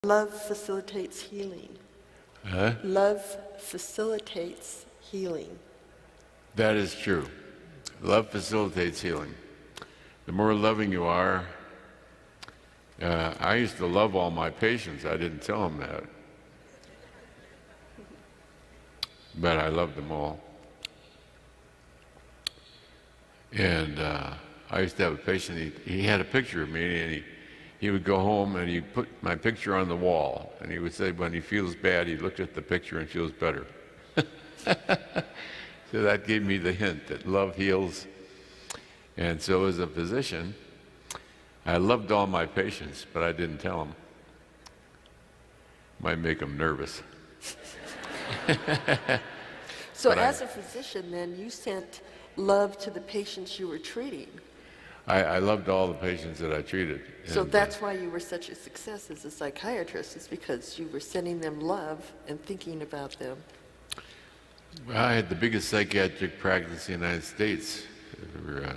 Love facilitates healing. Huh? Love facilitates healing. That is true. Love facilitates healing. The more loving you are, I used to love all my patients. I didn't tell them that. But I loved them all. And I used to have a patient, he had a picture of me, and he would go home and he'd put my picture on the wall. And he would say when he feels bad, he looks at the picture and feels better. So that gave me the hint that love heals. And so as a physician, I loved all my patients, but I didn't tell them. Might make them nervous. So as a physician, then, you sent love to the patients you were treating. I loved all the patients that I treated. So that's why you were such a success as a psychiatrist, is because you were sending them love and thinking about them. I had the biggest psychiatric practice in the United States for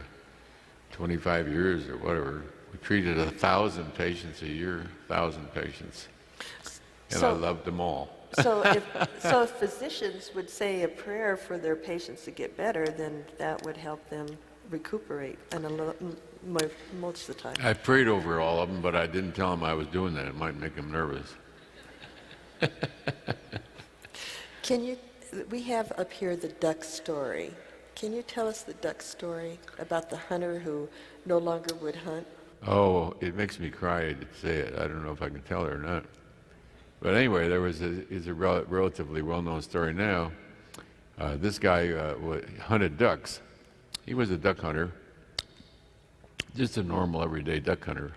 25 years or whatever. We treated 1,000 patients a year, 1,000 patients. And I loved them all. So if physicians would say a prayer for their patients to get better, then that would help them recuperate, and most of the time. I prayed over all of them, but I didn't tell them I was doing that. It might make them nervous. We have up here the duck story. Can you tell us the duck story about the hunter who no longer would hunt? Oh, it makes me cry to say it. I don't know if I can tell it or not. But anyway, is a relatively well-known story now. This guy hunted ducks. He was a duck hunter, just a normal, everyday duck hunter.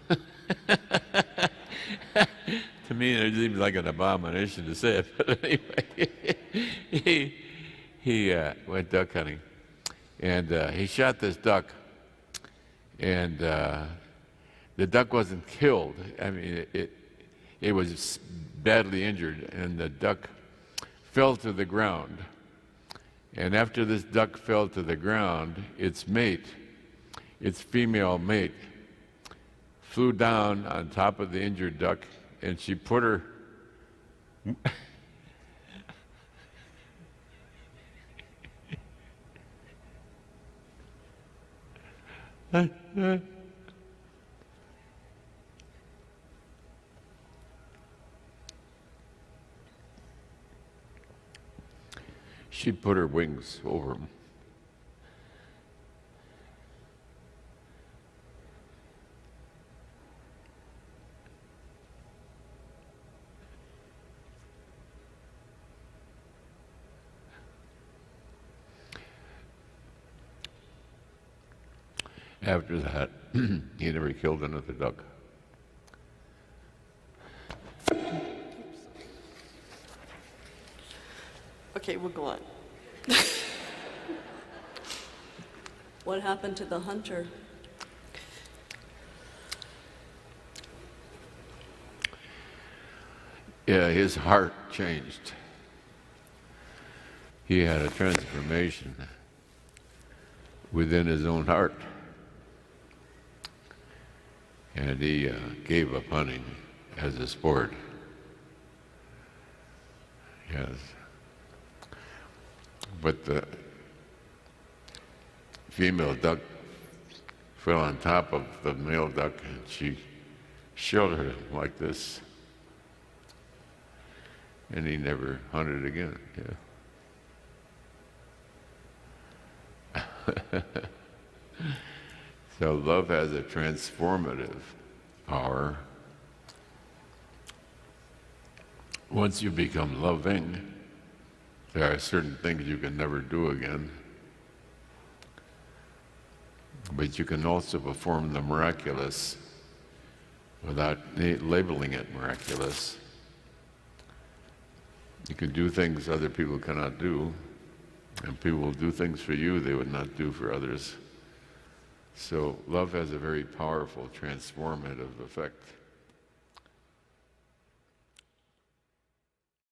To me, it seems like an abomination to say it, but anyway, he went duck hunting, and he shot this duck, and the duck wasn't killed. I mean, it was badly injured, and the duck fell to the ground. And after this duck fell to the ground, its mate, its female mate, flew down on top of the injured duck, and she put her she put her wings over him. After that, he never killed another duck. Okay, we'll go on. What happened to the hunter? Yeah, his heart changed. He had a transformation within his own heart. And he gave up hunting as a sport. Yes. But the female duck fell on top of the male duck, and she sheltered him like this. And he never hunted again. Yeah. So love has a transformative power. Once you become loving, there are certain things you can never do again. But you can also perform the miraculous without labeling it miraculous. You can do things other people cannot do, and people will do things for you they would not do for others. So love has a very powerful transformative effect.